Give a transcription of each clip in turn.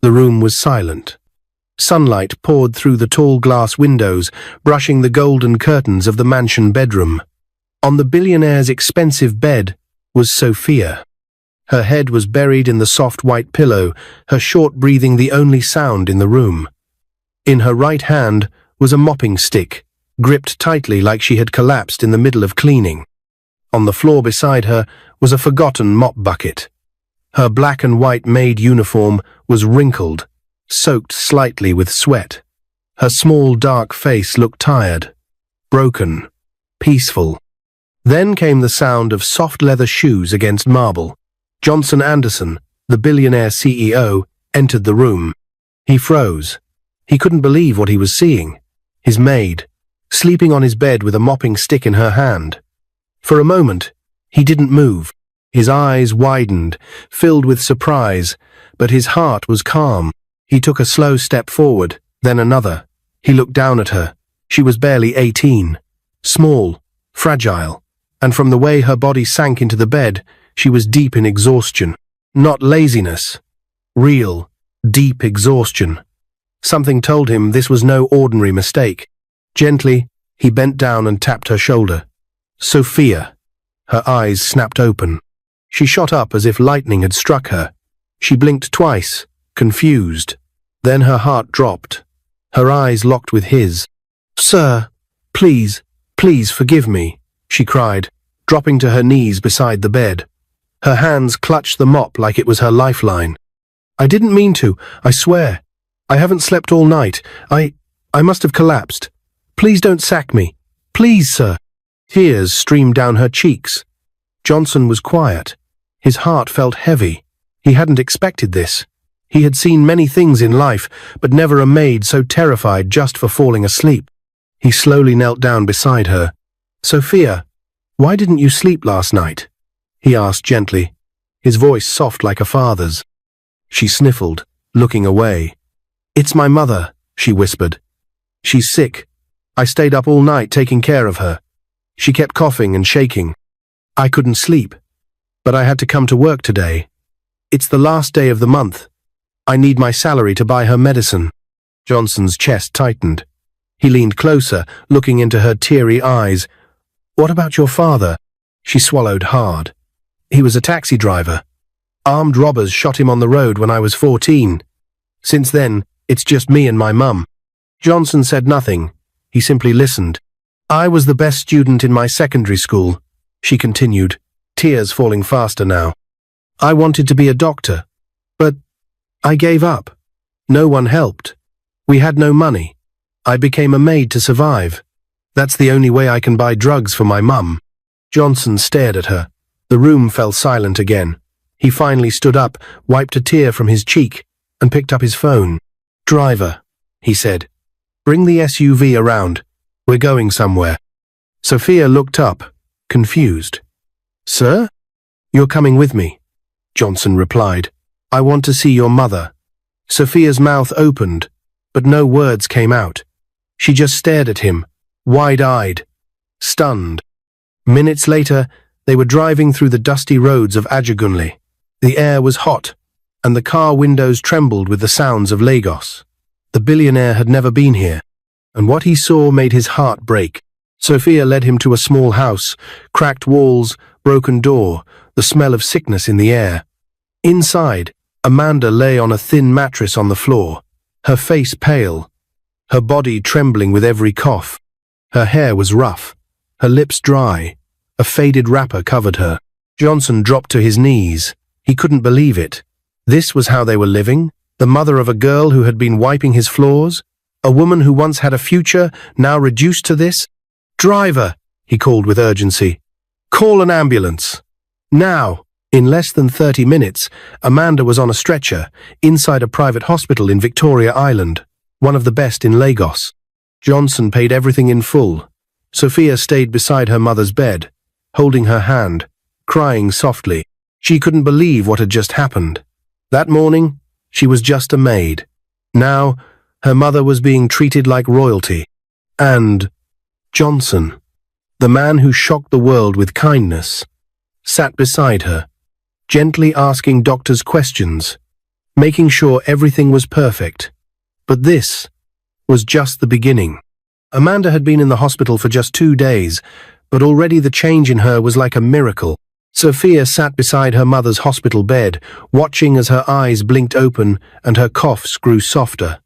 The room was silent. Sunlight poured through the tall glass windows, brushing the golden curtains of the mansion bedroom. On the billionaire's expensive bed was Sophia. Her head was buried in the soft white pillow, her short breathing the only sound in the room. In her right hand was a mopping stick, gripped tightly like she had collapsed in the middle of cleaning. On the floor beside her was a forgotten mop bucket. Her black and white maid uniform was wrinkled, soaked slightly with sweat. Her small dark face looked tired, broken, peaceful. Then came the sound of soft leather shoes against marble. Johnson Anderson, the billionaire CEO, entered the room. He froze. He couldn't believe what he was seeing. His maid, sleeping on his bed with a mopping stick in her hand. For a moment, he didn't move. His eyes widened, filled with surprise, but his heart was calm. He took a slow step forward, then another. He looked down at her. She was barely 18, small, fragile, and from the way her body sank into the bed, she was deep in exhaustion. Not laziness. Real, deep exhaustion. Something told him this was no ordinary mistake. Gently, he bent down and tapped her shoulder. Sophia. Her eyes snapped open. She shot up as if lightning had struck her. She blinked twice, confused. Then her heart dropped. Her eyes locked with his. "Sir, please, please forgive me," she cried, dropping to her knees beside the bed. Her hands clutched the mop like it was her lifeline. "I didn't mean to, I swear. I haven't slept all night. I must have collapsed. Please don't sack me. Please, sir." Tears streamed down her cheeks. Johnson was quiet. His heart felt heavy. He hadn't expected this. He had seen many things in life, but never a maid so terrified just for falling asleep. He slowly knelt down beside her. "Sophia, why didn't you sleep last night?" he asked gently, his voice soft like a father's. She sniffled, looking away. "It's my mother," she whispered. "She's sick. I stayed up all night taking care of her. She kept coughing and shaking. I couldn't sleep, but I had to come to work today. It's the last day of the month. I need my salary to buy her medicine." Johnson's chest tightened. He leaned closer, looking into her teary eyes. "What about your father?" She swallowed hard. "He was a taxi driver. Armed robbers shot him on the road when I was 14. Since then, it's just me and my mum." Johnson said nothing. He simply listened. "I was the best student in my secondary school," she continued, tears falling faster now. "I wanted to be a doctor, but I gave up. No one helped. We had no money. I became a maid to survive. That's the only way I can buy drugs for my mum." Johnson stared at her. The room fell silent again. He finally stood up, wiped a tear from his cheek, and picked up his phone. "Driver," he said, "bring the SUV around. We're going somewhere." Sophia looked up, confused. "Sir? You're coming with me," Johnson replied. "I want to see your mother." Sophia's mouth opened, but no words came out. She just stared at him, wide-eyed, stunned. Minutes later, they were driving through the dusty roads of Ajagunle. The air was hot, and the car windows trembled with the sounds of Lagos. The billionaire had never been here, and what he saw made his heart break. Sophia led him to a small house, cracked walls, broken door, the smell of sickness in the air. Inside, Amanda lay on a thin mattress on the floor, her face pale, her body trembling with every cough. Her hair was rough, her lips dry. A faded wrapper covered her. Johnson dropped to his knees. He couldn't believe it. This was how they were living? The mother of a girl who had been wiping his floors? A woman who once had a future, now reduced to this? "Driver," he called with urgency. "Call an ambulance. Now." In less than 30 minutes, Amanda was on a stretcher, inside a private hospital in Victoria Island, one of the best in Lagos. Johnson paid everything in full. Sophia stayed beside her mother's bed, holding her hand, crying softly. She couldn't believe what had just happened. That morning, she was just a maid. Now, her mother was being treated like royalty. And Johnson, the man who shocked the world with kindness, sat beside her, gently asking doctors questions, making sure everything was perfect. But this was just the beginning. Amanda had been in the hospital for just 2 days, but already the change in her was like a miracle. Sophia sat beside her mother's hospital bed, watching as her eyes blinked open and her coughs grew softer.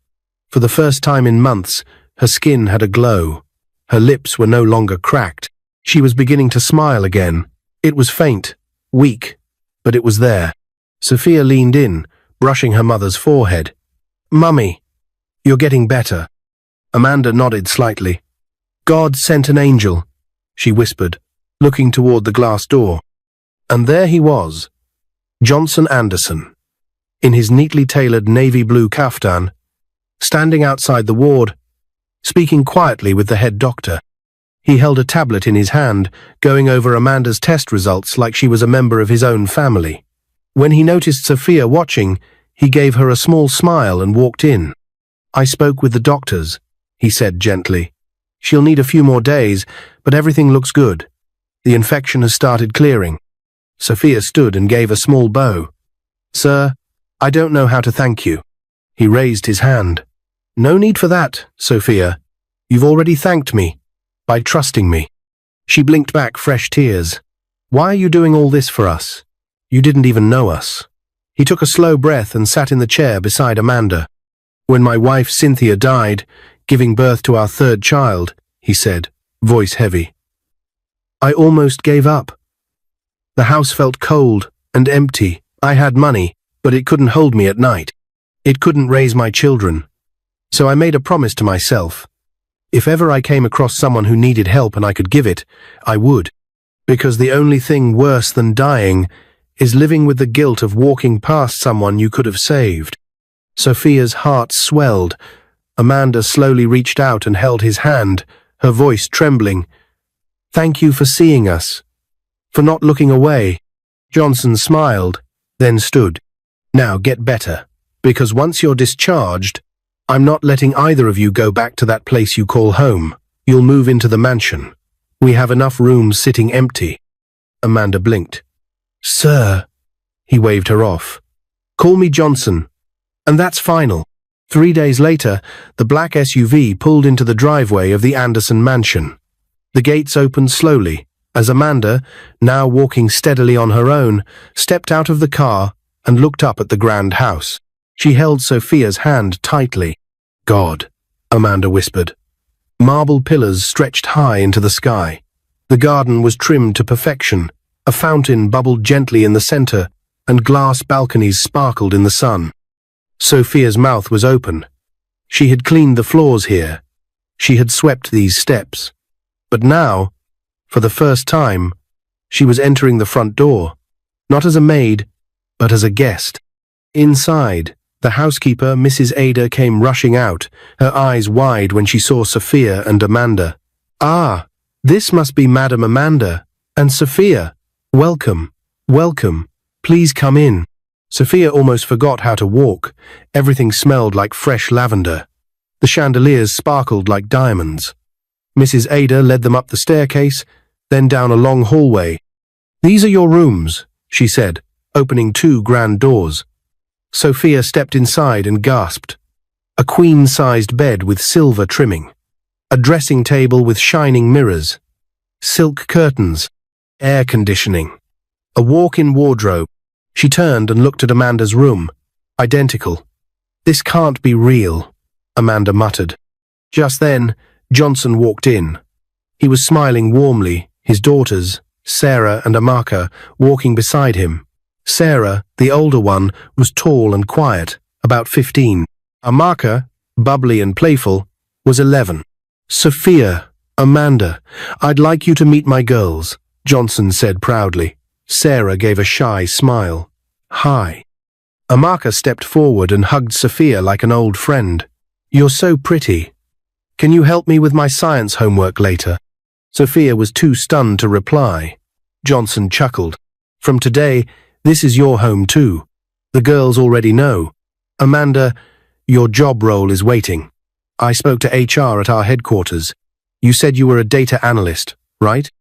For the first time in months, her skin had a glow. Her lips were no longer cracked. She was beginning to smile again. It was faint, weak, but it was there. Sophia leaned in, brushing her mother's forehead. "Mummy, you're getting better." Amanda nodded slightly. "God sent an angel," she whispered, looking toward the glass door. And there he was, Johnson Anderson, in his neatly tailored navy blue kaftan, standing outside the ward, speaking quietly with the head doctor. He held a tablet in his hand, going over Amanda's test results like she was a member of his own family. When he noticed Sophia watching, he gave her a small smile and walked in. "I spoke with the doctors," he said gently. "She'll need a few more days, but everything looks good. The infection has started clearing." Sophia stood and gave a small bow. "Sir, I don't know how to thank you." He raised his hand. "No need for that, Sophia. You've already thanked me, by trusting me." She blinked back fresh tears. "Why are you doing all this for us? You didn't even know us." He took a slow breath and sat in the chair beside Amanda. "When my wife Cynthia died, giving birth to our 3rd child," he said, voice heavy, "I almost gave up. The house felt cold and empty. I had money, but it couldn't hold me at night. It couldn't raise my children. So I made a promise to myself. If ever I came across someone who needed help and I could give it, I would. Because the only thing worse than dying is living with the guilt of walking past someone you could have saved." Sophia's heart swelled. Amanda slowly reached out and held his hand, her voice trembling. "Thank you for seeing us. For not looking away." Johnson smiled, then stood. "Now get better, because once you're discharged, I'm not letting either of you go back to that place you call home. You'll move into the mansion. We have enough rooms sitting empty." Amanda blinked. "Sir," he waved her off. "Call me Johnson. And that's final." 3 days later, the black SUV pulled into the driveway of the Anderson mansion. The gates opened slowly, as Amanda, now walking steadily on her own, stepped out of the car and looked up at the grand house. She held Sophia's hand tightly. "God," Amanda whispered. Marble pillars stretched high into the sky. The garden was trimmed to perfection. A fountain bubbled gently in the center, and glass balconies sparkled in the sun. Sophia's mouth was open. She had cleaned the floors here. She had swept these steps. But now, for the first time, she was entering the front door, not as a maid, but as a guest. Inside, the housekeeper, Mrs. Ada, came rushing out, her eyes wide when she saw Sophia and Amanda. "Ah, this must be Madam Amanda and Sophia. Welcome, welcome. Please come in." Sophia almost forgot how to walk. Everything smelled like fresh lavender. The chandeliers sparkled like diamonds. Mrs. Ada led them up the staircase, then down a long hallway. "These are your rooms," she said, opening 2 grand doors. Sophia stepped inside and gasped. A queen-sized bed with silver trimming. A dressing table with shining mirrors. Silk curtains. Air conditioning. A walk-in wardrobe. She turned and looked at Amanda's room. Identical. "This can't be real," Amanda muttered. Just then, Johnson walked in. He was smiling warmly, his daughters, Sarah and Amaka, walking beside him. Sarah, the older one, was tall and quiet, about 15. Amaka, bubbly and playful, was 11. "Sophia, Amanda, I'd like you to meet my girls," Johnson said proudly. Sarah gave a shy smile. "Hi." Amaka stepped forward and hugged Sophia like an old friend. "You're so pretty. Can you help me with my science homework later?" Sophia was too stunned to reply. Johnson chuckled. "From today, this is your home too. The girls already know. Amanda, your job role is waiting. I spoke to HR at our headquarters. You said you were a data analyst, right?"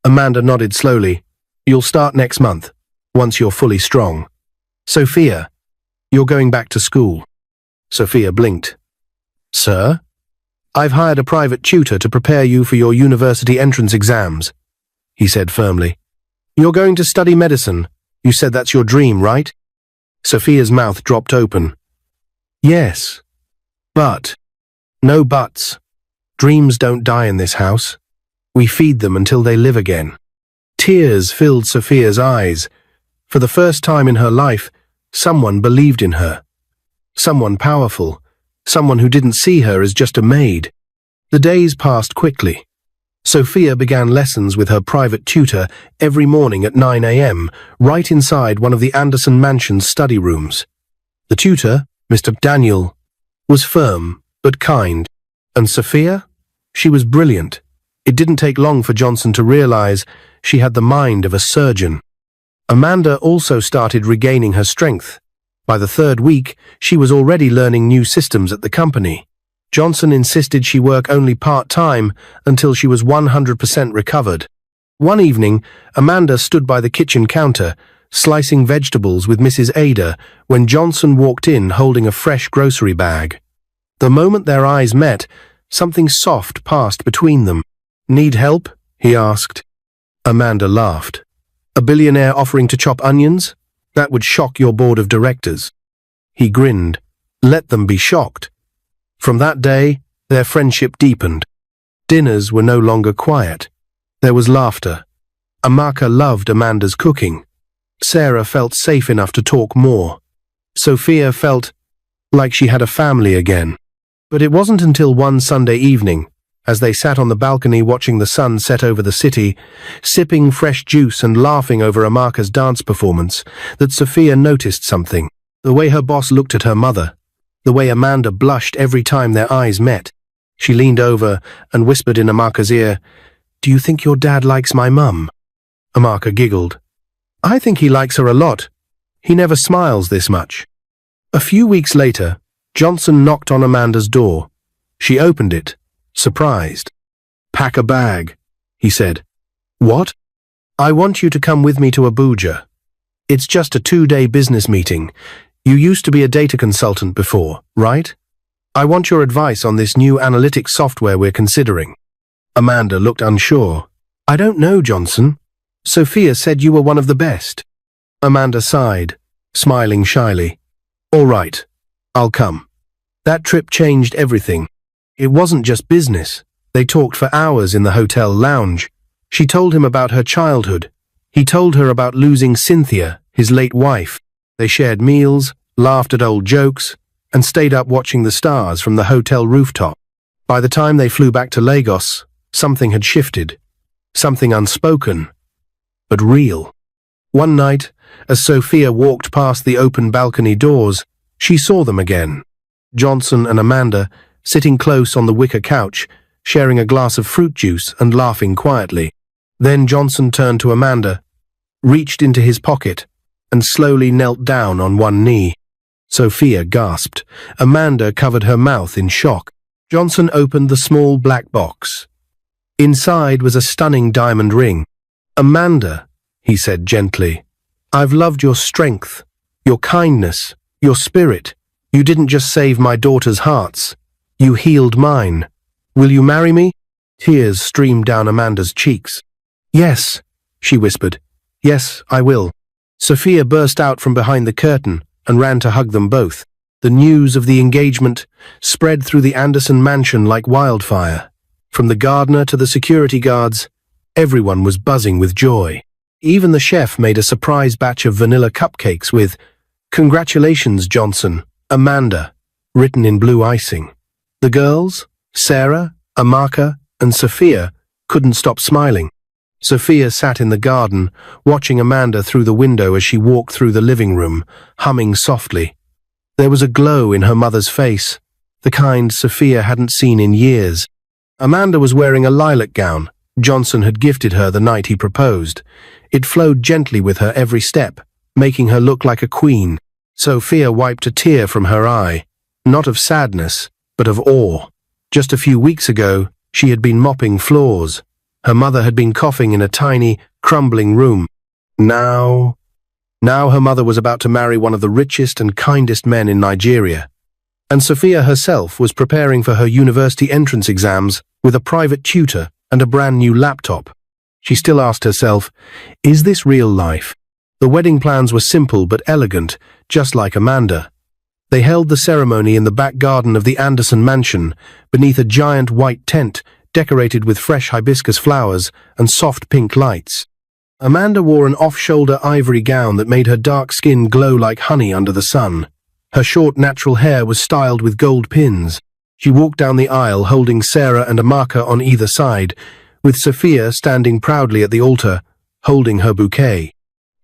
Amanda nodded slowly. "You'll start next month, once you're fully strong." "Sophia, You're going back to school. Sophia blinked. Sir? I've hired a private tutor to prepare you for your university entrance exams, he said firmly. You're going to study medicine. You said that's your dream, right? Sophia's mouth dropped open. Yes. But. No buts. Dreams don't die in this house. We feed them until they live again. Tears filled Sophia's eyes. For the first time in her life, someone believed in her. Someone powerful. Someone who didn't see her as just a maid. The days passed quickly. Sophia began lessons with her private tutor every morning at 9 a.m., right inside one of the Anderson Mansion's study rooms. The tutor, Mr. Daniel, was firm but kind. And Sophia? She was brilliant. It didn't take long for Johnson to realize she had the mind of a surgeon. Amanda also started regaining her strength. By the third week, she was already learning new systems at the company. Johnson insisted she work only part-time until she was 100% recovered. One evening, Amanda stood by the kitchen counter, slicing vegetables with Mrs. Ada, when Johnson walked in holding a fresh grocery bag. The moment their eyes met, something soft passed between them. Need help? He asked. Amanda laughed. A billionaire offering to chop onions? That would shock your board of directors. He grinned. Let them be shocked. From that day, their friendship deepened. Dinners were no longer quiet. There was laughter. Amaka loved Amanda's cooking. Sarah felt safe enough to talk more. Sophia felt like she had a family again. But it wasn't until one Sunday evening, as they sat on the balcony watching the sun set over the city, sipping fresh juice and laughing over Amaka's dance performance, that Sophia noticed something. The way her boss looked at her mother. The way Amanda blushed every time their eyes met. She leaned over and whispered in Amaka's ear, "Do you think your dad likes my mum?" Amaka giggled. "I think he likes her a lot. He never smiles this much." A few weeks later, Johnson knocked on Amanda's door. She opened it, surprised. "Pack a bag," he said. "What?" "I want you to come with me to Abuja. It's just a 2-day business meeting. You used to be a data consultant before, right? I want your advice on this new analytics software we're considering." Amanda looked unsure. "I don't know, Johnson. Sophia said you were one of the best." Amanda sighed, smiling shyly. "All right, I'll come." That trip changed everything. It wasn't just business. They talked for hours in the hotel lounge. She told him about her childhood. He told her about losing Cynthia, his late wife. They shared meals, laughed at old jokes, and stayed up watching the stars from the hotel rooftop. By the time they flew back to Lagos, something had shifted. Something unspoken, but real. One night, as Sophia walked past the open balcony doors, she saw them again. Johnson and Amanda, sitting close on the wicker couch, sharing a glass of fruit juice and laughing quietly. Then Johnson turned to Amanda, reached into his pocket, and slowly knelt down on one knee. Sophia gasped. Amanda covered her mouth in shock. Johnson opened the small black box. Inside was a stunning diamond ring. "Amanda," he said gently, "I've loved your strength, your kindness, your spirit. You didn't just save my daughter's hearts. You healed mine. Will you marry me?" Tears streamed down Amanda's cheeks. "Yes," she whispered. "Yes, I will." Sophia burst out from behind the curtain and ran to hug them both. The news of the engagement spread through the Anderson mansion like wildfire. From the gardener to the security guards, everyone was buzzing with joy. Even the chef made a surprise batch of vanilla cupcakes with, "Congratulations, Johnson, Amanda," written in blue icing. The girls, Sarah, Amaka, and Sophia, couldn't stop smiling. Sophia sat in the garden, watching Amanda through the window as she walked through the living room, humming softly. There was a glow in her mother's face, the kind Sophia hadn't seen in years. Amanda was wearing a lilac gown Johnson had gifted her the night he proposed. It flowed gently with her every step, making her look like a queen. Sophia wiped a tear from her eye, not of sadness, but of awe. Just a few weeks ago, she had been mopping floors. Her mother had been coughing in a tiny, crumbling room. Now Now her mother was about to marry one of the richest and kindest men in Nigeria. And Sophia herself was preparing for her university entrance exams with a private tutor and a brand new laptop. She still asked herself, is this real life? The wedding plans were simple but elegant, just like Amanda. They held the ceremony in the back garden of the Anderson mansion, beneath a giant white tent decorated with fresh hibiscus flowers and soft pink lights. Amanda wore an off-shoulder ivory gown that made her dark skin glow like honey under the sun. Her short natural hair was styled with gold pins. She walked down the aisle holding Sarah and Amaka on either side, with Sophia standing proudly at the altar, holding her bouquet.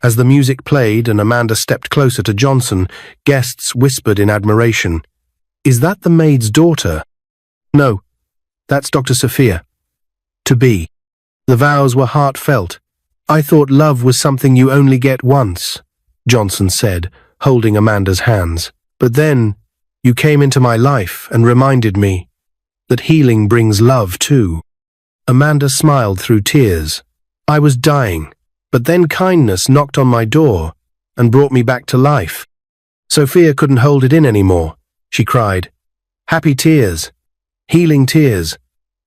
As the music played and Amanda stepped closer to Johnson, guests whispered in admiration, "Is that the maid's daughter?" "No, that's Dr. Sophia. To be." The vows were heartfelt. "I thought love was something you only get once," Johnson said, holding Amanda's hands. "But then, you came into my life and reminded me that healing brings love too." Amanda smiled through tears. "I was dying, but then kindness knocked on my door and brought me back to life." Sophia couldn't hold it in anymore. She cried. Happy tears. Healing tears.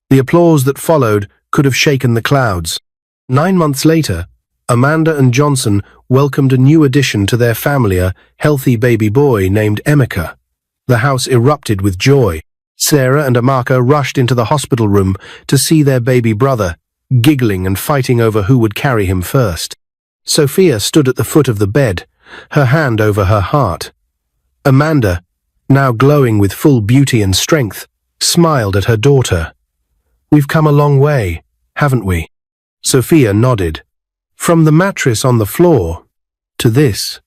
The applause that followed could have shaken the clouds. 9 months later, Amanda and Johnson welcomed a new addition to their family, a healthy baby boy named Emeka. The house erupted with joy. Sarah and Amaka rushed into the hospital room to see their baby brother, giggling and fighting over who would carry him first. Sophia stood at the foot of the bed, her hand over her heart. Amanda, now glowing with full beauty and strength, smiled at her daughter. "We've come a long way, haven't we?" Sophia nodded. "From the mattress on the floor to this."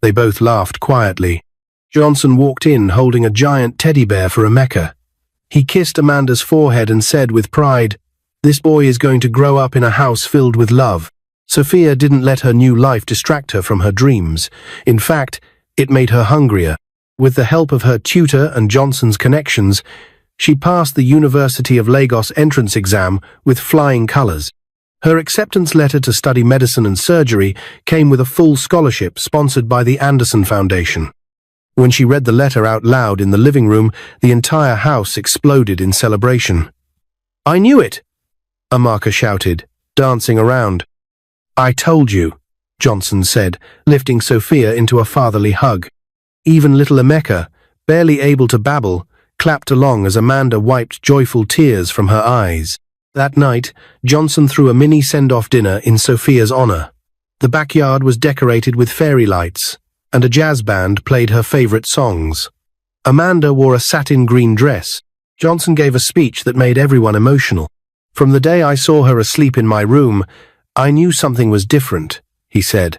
They both laughed quietly. Johnson walked in holding a giant teddy bear for Emeka. He kissed Amanda's forehead and said with pride, "This boy is going to grow up in a house filled with love." Sophia didn't let her new life distract her from her dreams. In fact, it made her hungrier. With the help of her tutor and Johnson's connections, she passed the University of Lagos entrance exam with flying colors. Her acceptance letter to study medicine and surgery came with a full scholarship sponsored by the Anderson Foundation. When she read the letter out loud in the living room, the entire house exploded in celebration. "I knew it!" Amaka shouted, dancing around. "I told you," Johnson said, lifting Sophia into a fatherly hug. Even little Emeka, barely able to babble, clapped along as Amanda wiped joyful tears from her eyes. That night, Johnson threw a mini send-off dinner in Sophia's honor. The backyard was decorated with fairy lights, and a jazz band played her favorite songs. Amanda wore a satin green dress. Johnson gave a speech that made everyone emotional. "From the day I saw her asleep in my room, I knew something was different," he said.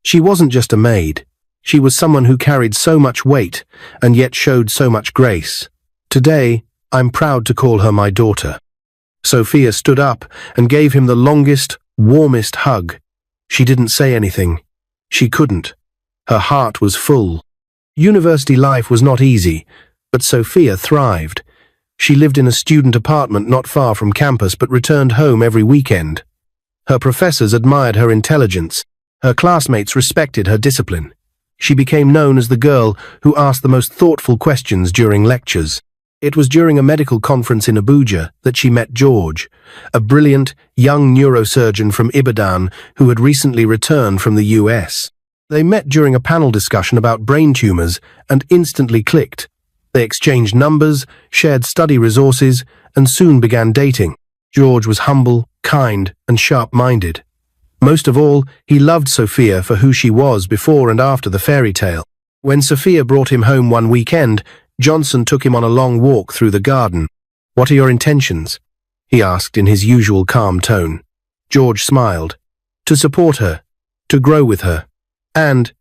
"She wasn't just a maid. She was someone who carried so much weight and yet showed so much grace. Today, I'm proud to call her my daughter." Sophia stood up and gave him the longest, warmest hug. She didn't say anything. She couldn't. Her heart was full. University life was not easy, but Sophia thrived. She lived in a student apartment not far from campus but returned home every weekend. Her professors admired her intelligence. Her classmates respected her discipline. She became known as the girl who asked the most thoughtful questions during lectures. It was during a medical conference in Abuja that she met George, a brilliant, young neurosurgeon from Ibadan who had recently returned from the US. They met during a panel discussion about brain tumors and instantly clicked. They exchanged numbers, shared study resources, and soon began dating. George was humble, kind, and sharp-minded. Most of all, he loved Sophia for who she was before and after the fairy tale. When Sophia brought him home one weekend, Johnson took him on a long walk through the garden. "What are your intentions?" he asked in his usual calm tone. George smiled. "To support her, to grow with her, and,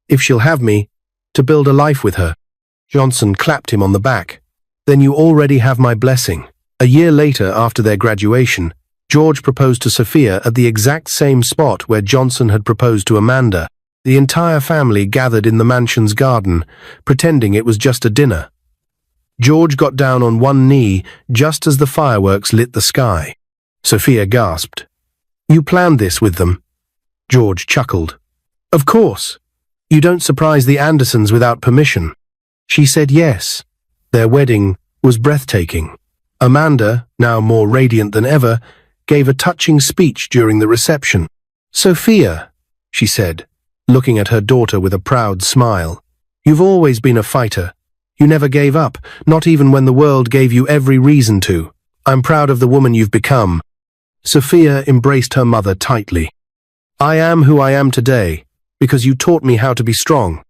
if she'll have me, to build a life with her." Johnson clapped him on the back. "Then you already have my blessing." A year later, after their graduation, George proposed to Sophia at the exact same spot where Johnson had proposed to Amanda. The entire family gathered in the mansion's garden, pretending it was just a dinner. George got down on one knee just as the fireworks lit the sky. Sophia gasped. "You planned this with them?" George chuckled. "Of course. You don't surprise the Andersons without permission." She said yes. Their wedding was breathtaking. Amanda, now more radiant than ever, gave a touching speech during the reception. "Sophia," she said, looking at her daughter with a proud smile, "you've always been a fighter. You never gave up, not even when the world gave you every reason to. I'm proud of the woman you've become." Sophia embraced her mother tightly. "I am who I am today, because you taught me how to be strong."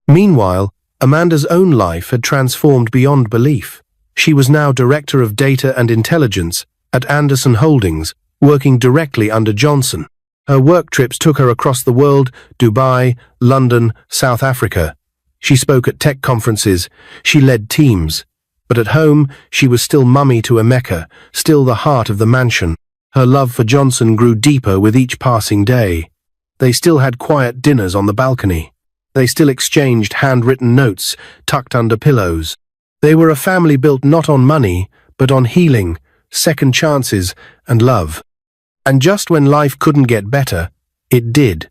Meanwhile, Amanda's own life had transformed beyond belief. She was now Director of Data and Intelligence at Anderson Holdings, working directly under Johnson. Her work trips took her across the world: Dubai, London, South Africa. She spoke at tech conferences, she led teams. But at home, she was still mummy to Emeka, still the heart of the mansion. Her love for Johnson grew deeper with each passing day. They still had quiet dinners on the balcony. They still exchanged handwritten notes tucked under pillows. They were a family built not on money, but on healing, second chances, and love. And just when life couldn't get better, it did.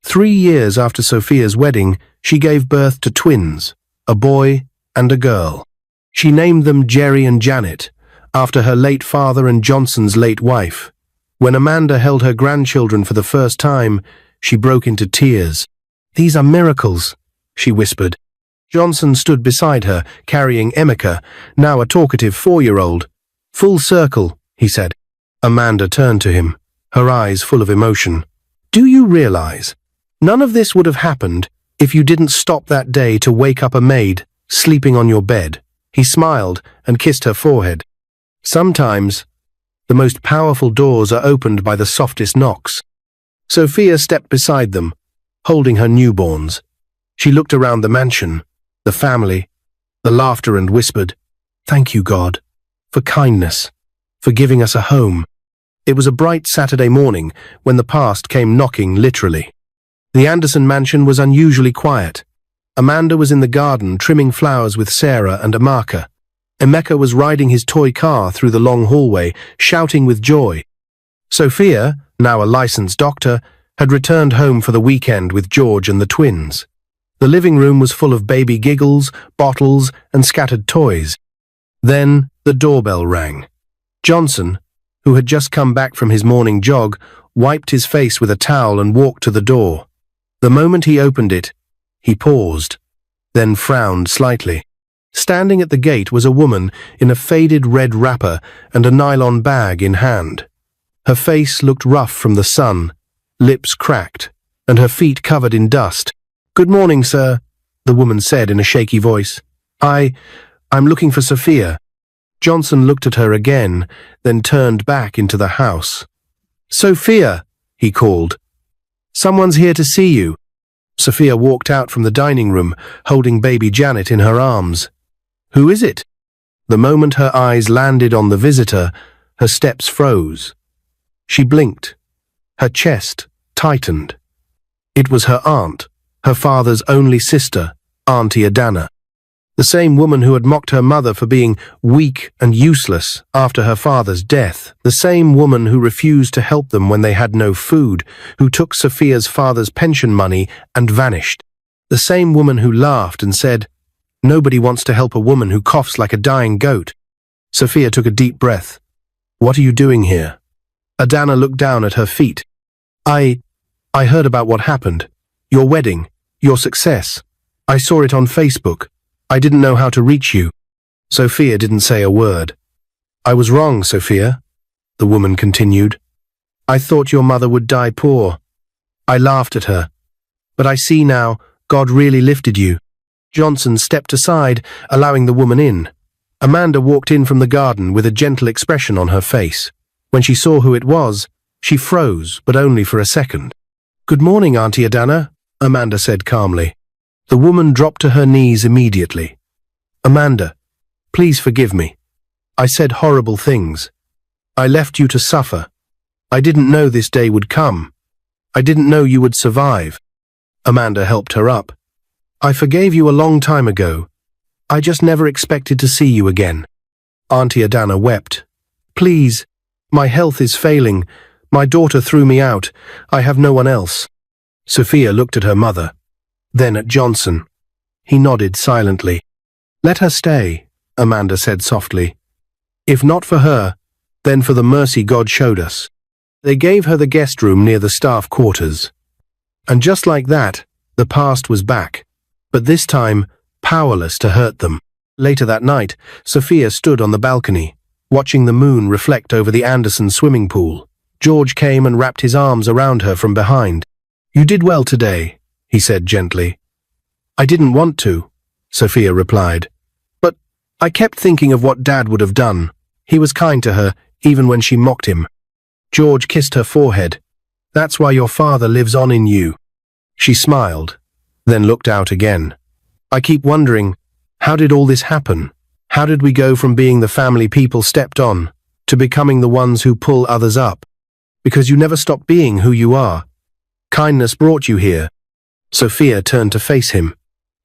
3 years after Sophia's wedding, she gave birth to twins, a boy and a girl. She named them Jerry and Janet, after her late father and Johnson's late wife. When Amanda held her grandchildren for the first time, she broke into tears. "These are miracles," she whispered. Johnson stood beside her, carrying Emeka, now a talkative 4-year-old. "Full circle," he said. Amanda turned to him, her eyes full of emotion. "Do you realize? None of this would have happened if you didn't stop that day to wake up a maid sleeping on your bed." He smiled and kissed her forehead. "Sometimes, the most powerful doors are opened by the softest knocks." Sophia stepped beside them, holding her newborns. She looked around the mansion, the family, the laughter, and whispered, "Thank you, God, for kindness, for giving us a home." It was a bright Saturday morning when the past came knocking, literally. The Anderson mansion was unusually quiet. Amanda was in the garden trimming flowers with Sarah and Amaka. Emeka was riding his toy car through the long hallway, shouting with joy. Sophia, now a licensed doctor, had returned home for the weekend with George and the twins. The living room was full of baby giggles, bottles, and scattered toys. Then the doorbell rang. Johnson, who had just come back from his morning jog, wiped his face with a towel and walked to the door. The moment he opened it, he paused, then frowned slightly. Standing at the gate was a woman in a faded red wrapper and a nylon bag in hand. Her face looked rough from the sun, lips cracked, and her feet covered in dust. "Good morning, sir," the woman said in a shaky voice. I'm looking for Sophia." Johnson looked at her again, then turned back into the house. "Sophia," he called. "Someone's here to see you." Sophia walked out from the dining room, holding baby Janet in her arms. "Who is it?" The moment her eyes landed on the visitor, her steps froze. She blinked. Her chest tightened. It was her aunt, her father's only sister, Auntie Adana. The same woman who had mocked her mother for being weak and useless after her father's death. The same woman who refused to help them when they had no food, who took Sophia's father's pension money and vanished. The same woman who laughed and said, "Nobody wants to help a woman who coughs like a dying goat." Sophia took a deep breath. "What are you doing here?" Adana looked down at her feet. I heard about what happened. Your wedding, your success. I saw it on Facebook. I didn't know how to reach you." Sophia didn't say a word. "I was wrong, Sophia," the woman continued. "I thought your mother would die poor. I laughed at her. But I see now, God really lifted you." Johnson stepped aside, allowing the woman in. Amanda walked in from the garden with a gentle expression on her face. When she saw who it was, she froze, but only for a second. "Good morning, Auntie Adana," Amanda said calmly. The woman dropped to her knees immediately. "Amanda, please forgive me. I said horrible things. I left you to suffer. I didn't know this day would come. I didn't know you would survive." Amanda helped her up. "I forgave you a long time ago. I just never expected to see you again." Auntie Adana wept. "Please, my health is failing. My daughter threw me out. I have no one else." Sophia looked at her mother. then at Johnson. He nodded silently. "Let her stay," Amanda said softly. "If not for her, then for the mercy God showed us." They gave her the guest room near the staff quarters. And just like that, the past was back, but this time powerless to hurt them. Later that night, Sophia stood on the balcony, watching the moon reflect over the Anderson swimming pool. George came and wrapped his arms around her from behind. "You did well today," he said gently. "I didn't want to," Sophia replied. "But I kept thinking of what Dad would have done. He was kind to her, even when she mocked him." George kissed her forehead. "That's why your father lives on in you." She smiled, then looked out again. "I keep wondering, how did all this happen? How did we go from being the family people stepped on to becoming the ones who pull others up? Because you never stop being who you are. Kindness brought you here." Sophia turned to face him.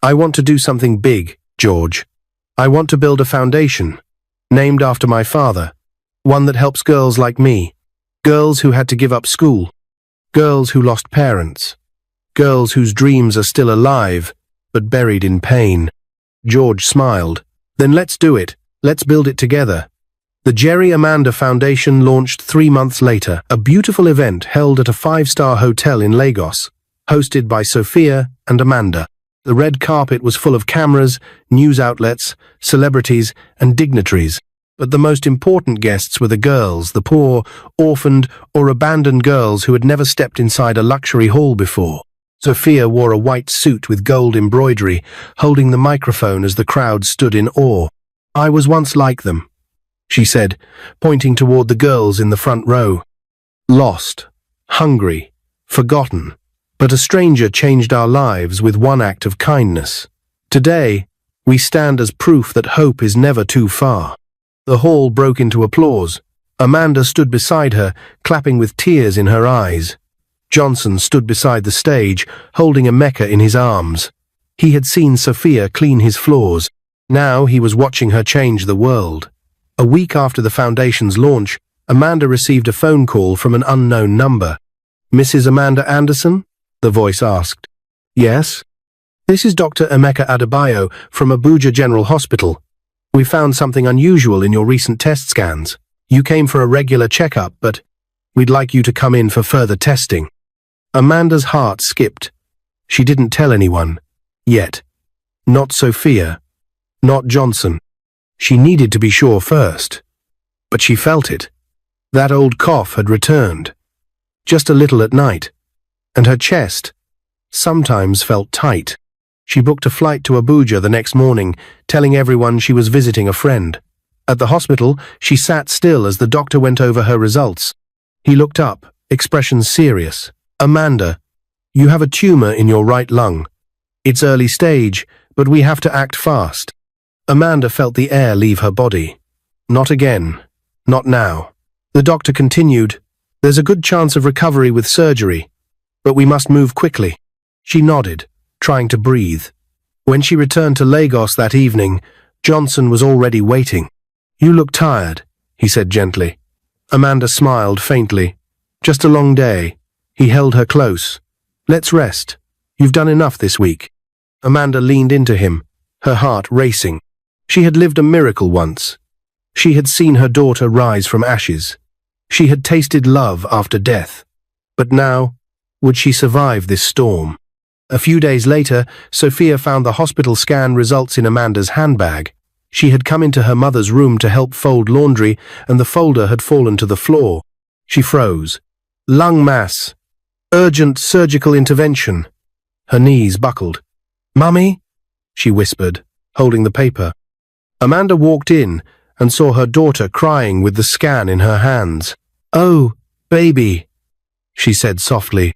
"I want to do something big, George. I want to build a foundation, named after my father, one that helps girls like me, girls who had to give up school, girls who lost parents, girls whose dreams are still alive, but buried in pain." George smiled. "Then let's do it. Let's build it together." The Jerry Amanda Foundation launched 3 months later, a beautiful event held at a 5-star hotel in Lagos, hosted by Sophia and Amanda. The red carpet was full of cameras, news outlets, celebrities, and dignitaries. But the most important guests were the girls, the poor, orphaned, or abandoned girls who had never stepped inside a luxury hall before. Sophia wore a white suit with gold embroidery, holding the microphone as the crowd stood in awe. "I was once like them," she said, pointing toward the girls in the front row. "Lost, hungry, forgotten. But a stranger changed our lives with one act of kindness. Today, we stand as proof that hope is never too far." The hall broke into applause. Amanda stood beside her, clapping with tears in her eyes. Johnson stood beside the stage, holding a Mecca in his arms. He had seen Sophia clean his floors. Now he was watching her change the world. A week after the foundation's launch, Amanda received a phone call from an unknown number. "Mrs. Amanda Anderson?" the voice asked. "Yes?" "This is Dr. Emeka Adebayo from Abuja General Hospital. We found something unusual in your recent test scans. You came for a regular checkup, but we'd like you to come in for further testing." Amanda's heart skipped. She didn't tell anyone. Yet. Not Sophia. Not Johnson. She needed to be sure first. But she felt it. That old cough had returned. Just a little at night. And her chest sometimes felt tight. She booked a flight to Abuja the next morning, telling everyone she was visiting a friend. At the hospital, she sat still as the doctor went over her results. He looked up, expression serious. "Amanda, you have a tumor in your right lung. It's early stage, but we have to act fast." Amanda felt the air leave her body. "Not again. Not now." The doctor continued, "There's a good chance of recovery with surgery, but we must move quickly." She nodded, trying to breathe. When she returned to Lagos that evening, Johnson was already waiting. "You look tired," he said gently. Amanda smiled faintly. "Just a long day." He held her close. "Let's rest. You've done enough this week." Amanda leaned into him, her heart racing. She had lived a miracle once. She had seen her daughter rise from ashes. She had tasted love after death. But now, would she survive this storm? A few days later, Sophia found the hospital scan results in Amanda's handbag. She had come into her mother's room to help fold laundry, and the folder had fallen to the floor. She froze. "Lung mass. Urgent surgical intervention." Her knees buckled. "Mummy?" she whispered, holding the paper. Amanda walked in and saw her daughter crying with the scan in her hands. "Oh, baby," she said softly.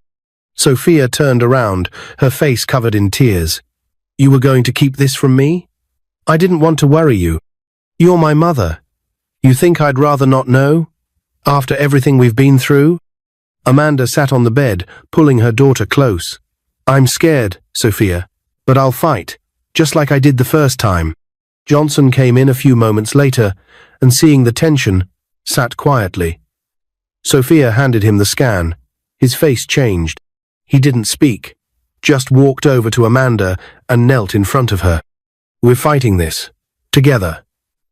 Sophia turned around, her face covered in tears. "You were going to keep this from me? I didn't want to worry you. You're my mother. You think I'd rather not know? After everything we've been through?" Amanda sat on the bed, pulling her daughter close. "I'm scared, Sophia, but I'll fight, just like I did the first time." Johnson came in a few moments later, and seeing the tension, sat quietly. Sophia handed him the scan. His face changed. He didn't speak, just walked over to Amanda and knelt in front of her. "We're fighting this. Together."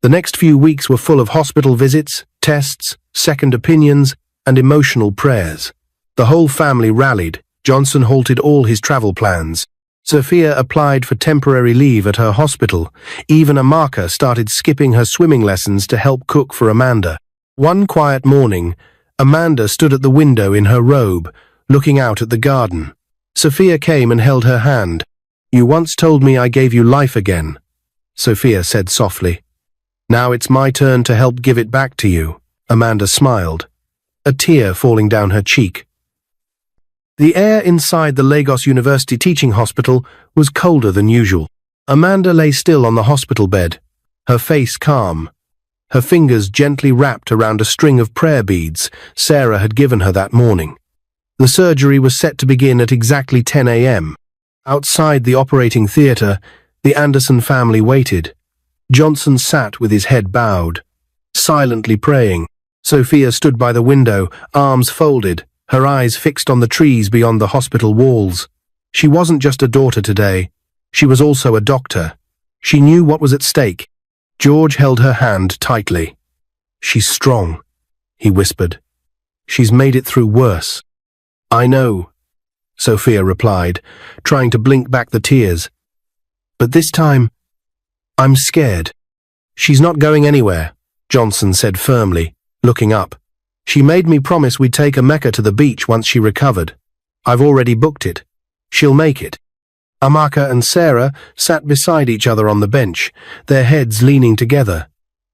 The next few weeks were full of hospital visits, tests, second opinions, and emotional prayers. The whole family rallied. Johnson halted all his travel plans. Sophia applied for temporary leave at her hospital. Even Amaka started skipping her swimming lessons to help cook for Amanda. One quiet morning, Amanda stood at the window in her robe, looking out at the garden. Sophia came and held her hand. "You once told me I gave you life again," Sophia said softly. "Now it's my turn to help give it back to you." Amanda smiled, a tear falling down her cheek. The air inside the Lagos University Teaching Hospital was colder than usual. Amanda lay still on the hospital bed, her face calm, her fingers gently wrapped around a string of prayer beads Sarah had given her that morning. The surgery was set to begin at exactly 10 a.m. Outside the operating theatre, the Anderson family waited. Johnson sat with his head bowed, silently praying. Sophia stood by the window, arms folded, her eyes fixed on the trees beyond the hospital walls. She wasn't just a daughter today. She was also a doctor. She knew what was at stake. George held her hand tightly. "She's strong," he whispered. "She's made it through worse." "I know," Sophia replied, trying to blink back the tears. "But this time, I'm scared." "She's not going anywhere," Johnson said firmly, looking up. "She made me promise we'd take Emeka to the beach once she recovered. I've already booked it. She'll make it." Amaka and Sarah sat beside each other on the bench, their heads leaning together.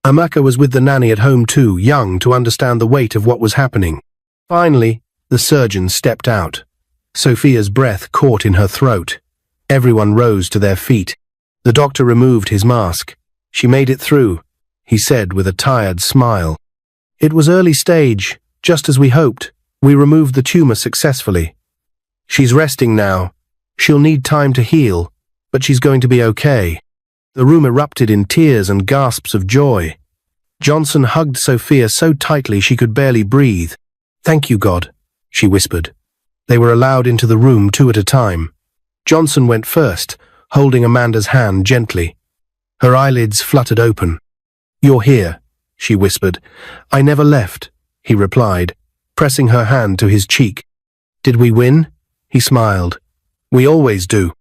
Amaka was with the nanny at home too, young to understand the weight of what was happening. Finally, the surgeon stepped out. Sophia's breath caught in her throat. Everyone rose to their feet. The doctor removed his mask. "She made it through," he said with a tired smile. "It was early stage, just as we hoped. We removed the tumor successfully. She's resting now. She'll need time to heal, but she's going to be okay." The room erupted in tears and gasps of joy. Johnson hugged Sophia so tightly she could barely breathe. "Thank you, God," she whispered. They were allowed into the room 2 at a time. Johnson went first, holding Amanda's hand gently. Her eyelids fluttered open. "You're here," she whispered. "I never left," he replied, pressing her hand to his cheek. "Did we win?" He smiled. "We always do."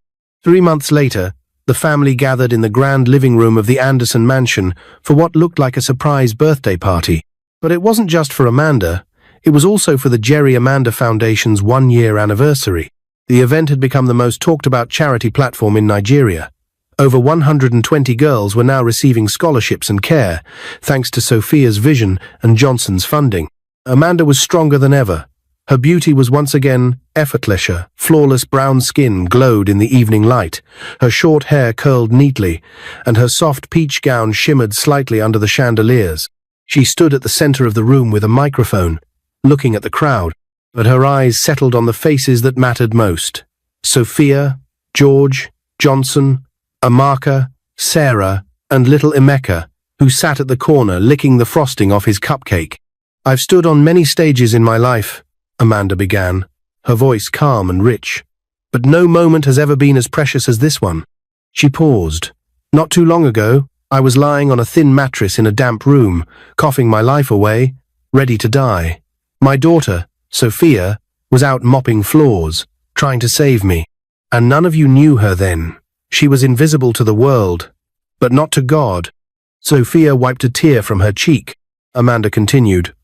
3 months later, the family gathered in the grand living room of the Anderson mansion for what looked like a surprise birthday party. But it wasn't just for Amanda. It was also for the Jerry Amanda Foundation's 1-year anniversary. The event had become the most talked-about charity platform in Nigeria. Over 120 girls were now receiving scholarships and care, thanks to Sophia's vision and Johnson's funding. Amanda was stronger than ever. Her beauty was once again effortless. Her flawless brown skin glowed in the evening light. Her short hair curled neatly, and her soft peach gown shimmered slightly under the chandeliers. She stood at the center of the room with a microphone, looking at the crowd, but her eyes settled on the faces that mattered most. Sophia, George, Johnson, Amaka, Sarah, and little Emeka, who sat at the corner licking the frosting off his cupcake. "I've stood on many stages in my life," Amanda began, her voice calm and rich. "But no moment has ever been as precious as this one." She paused. "Not too long ago, I was lying on a thin mattress in a damp room, coughing my life away, ready to die. My daughter, Sophia, was out mopping floors, trying to save me. And none of you knew her then. She was invisible to the world, but not to God." Sophia wiped a tear from her cheek. Amanda continued.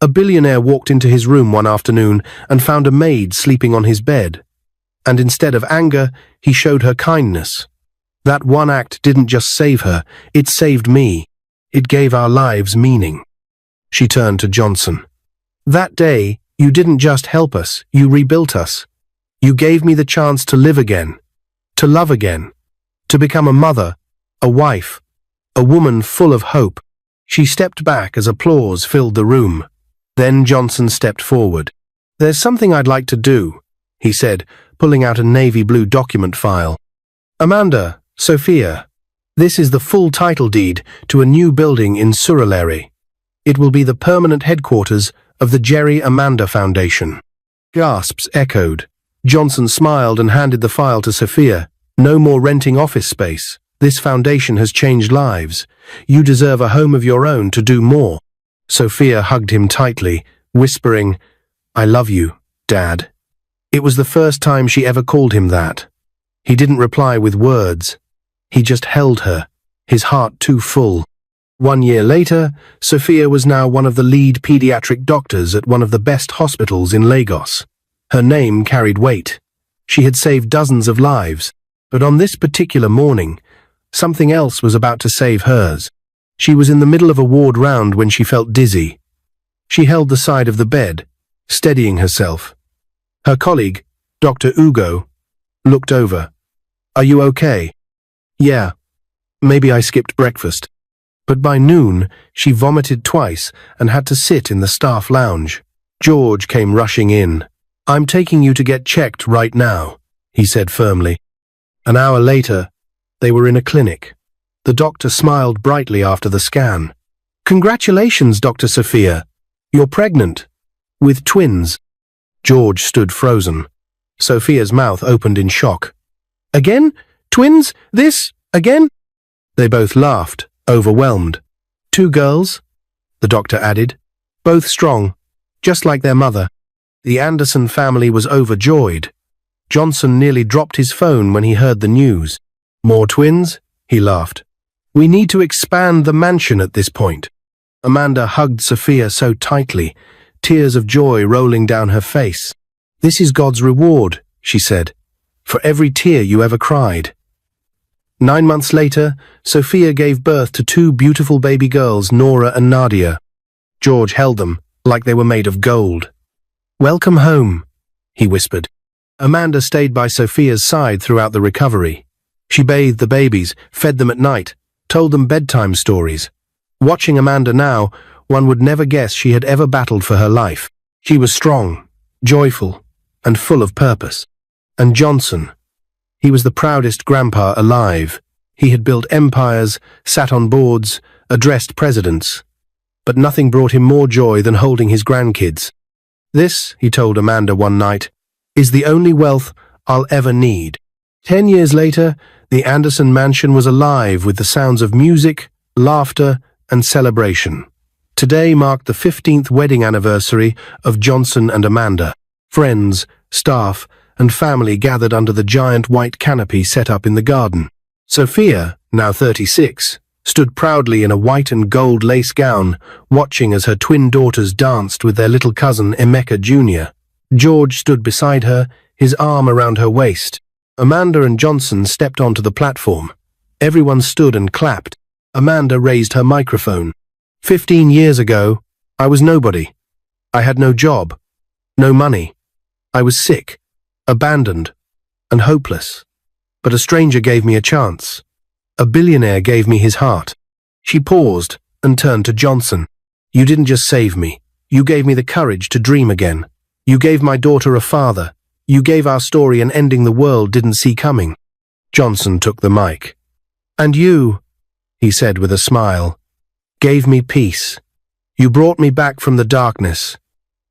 "A billionaire walked into his room one afternoon and found a maid sleeping on his bed. And instead of anger, he showed her kindness. That one act didn't just save her, it saved me. It gave our lives meaning." She turned to Johnson. "That day, you didn't just help us, you rebuilt us. You gave me the chance to live again, to love again, to become a mother, a wife, a woman full of hope." She stepped back as applause filled the room. Then Johnson stepped forward. "There's something I'd like to do," he said, pulling out a navy blue document file. "Amanda, Sophia, this is the full title deed to a new building in Surulere. It will be the permanent headquarters of the Jerry Amanda Foundation." Gasps echoed. Johnson smiled and handed the file to Sophia. No more renting office space. This foundation has changed lives. You deserve a home of your own to do more. Sophia hugged him tightly, whispering, "I love you, Dad." It was the first time she ever called him that. He didn't reply with words. He just held her, his heart too full. 1 year later, Sophia was now one of the lead pediatric doctors at one of the best hospitals in Lagos. Her name carried weight. She had saved dozens of lives, but on this particular morning, something else was about to save hers. She was in the middle of a ward round when she felt dizzy. She held the side of the bed, steadying herself. Her colleague, Dr. Ugo, looked over. "Are you okay?" "Yeah, maybe I skipped breakfast." But by noon, she vomited twice and had to sit in the staff lounge. George came rushing in. "I'm taking you to get checked right now," he said firmly. An hour later, they were in a clinic. The doctor smiled brightly after the scan. "Congratulations, Dr. Sophia. You're pregnant. With twins." George stood frozen. Sophia's mouth opened in shock. "Again? Twins? This? Again?" They both laughed, overwhelmed. "2 girls," the doctor added. "Both strong, just like their mother." The Anderson family was overjoyed. Johnson nearly dropped his phone when he heard the news. "More twins?" he laughed. "We need to expand the mansion at this point." Amanda hugged Sophia so tightly, tears of joy rolling down her face. "This is God's reward," she said, "for every tear you ever cried." 9 months later, Sophia gave birth to 2 beautiful baby girls, Nora and Nadia. George held them like they were made of gold. "Welcome home," he whispered. Amanda stayed by Sophia's side throughout the recovery. She bathed the babies, fed them at night, told them bedtime stories. Watching Amanda now, one would never guess she had ever battled for her life. She was strong, joyful, and full of purpose. And Johnson, he was the proudest grandpa alive. He had built empires, sat on boards, addressed presidents. But nothing brought him more joy than holding his grandkids. "This," he told Amanda one night, "is the only wealth I'll ever need." 10 years later, the Anderson mansion was alive with the sounds of music, laughter, and celebration. Today marked the 15th wedding anniversary of Johnson and Amanda. Friends, staff, and family gathered under the giant white canopy set up in the garden. Sophia, now 36, stood proudly in a white and gold lace gown, watching as her twin daughters danced with their little cousin Emeka Jr. George stood beside her, his arm around her waist. Amanda and Johnson stepped onto the platform. Everyone stood and clapped. Amanda raised her microphone. 15 years ago, I was nobody. I had no job, no money. I was sick, abandoned, and hopeless. But a stranger gave me a chance. A billionaire gave me his heart." She paused and turned to Johnson. "You didn't just save me. You gave me the courage to dream again. You gave my daughter a father. You gave our story an ending the world didn't see coming." Johnson took the mic. "And you," he said with a smile, "gave me peace. You brought me back from the darkness.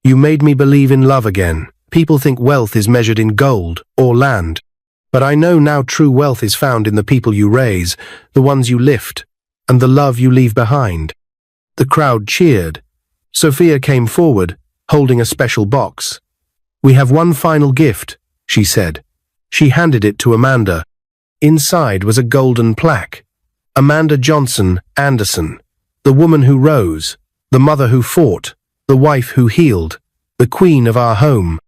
You made me believe in love again. People think wealth is measured in gold or land. But I know now true wealth is found in the people you raise, the ones you lift, and the love you leave behind." The crowd cheered. Sophia came forward, holding a special box. "We have one final gift," she said. She handed it to Amanda. Inside was a golden plaque. Amanda Johnson Anderson, the woman who rose, the mother who fought, the wife who healed, the queen of our home.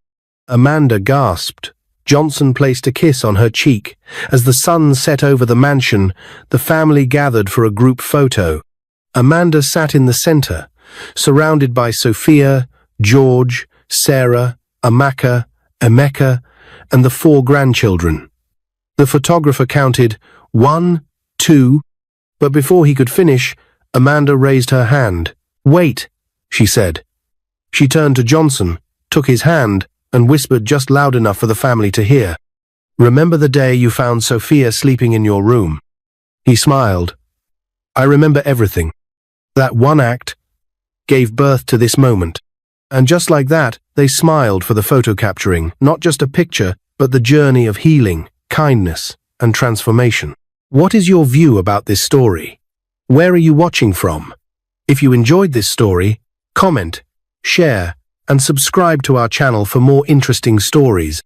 Amanda gasped. Johnson placed a kiss on her cheek. As the sun set over the mansion, the family gathered for a group photo. Amanda sat in the center, surrounded by Sophia, George, Sarah, Emeka, and the 4 grandchildren. The photographer counted 1, 2, but before he could finish, Amanda raised her hand. "Wait," she said. She turned to Johnson, took his hand, and whispered just loud enough for the family to hear. "Remember the day you found Sophia sleeping in your room?" He smiled. "I remember everything. That one act gave birth to this moment." And just like that, they smiled for the photo capturing, not just a picture, but the journey of healing, kindness, and transformation. What is your view about this story? Where are you watching from? If you enjoyed this story, comment, share, and subscribe to our channel for more interesting stories.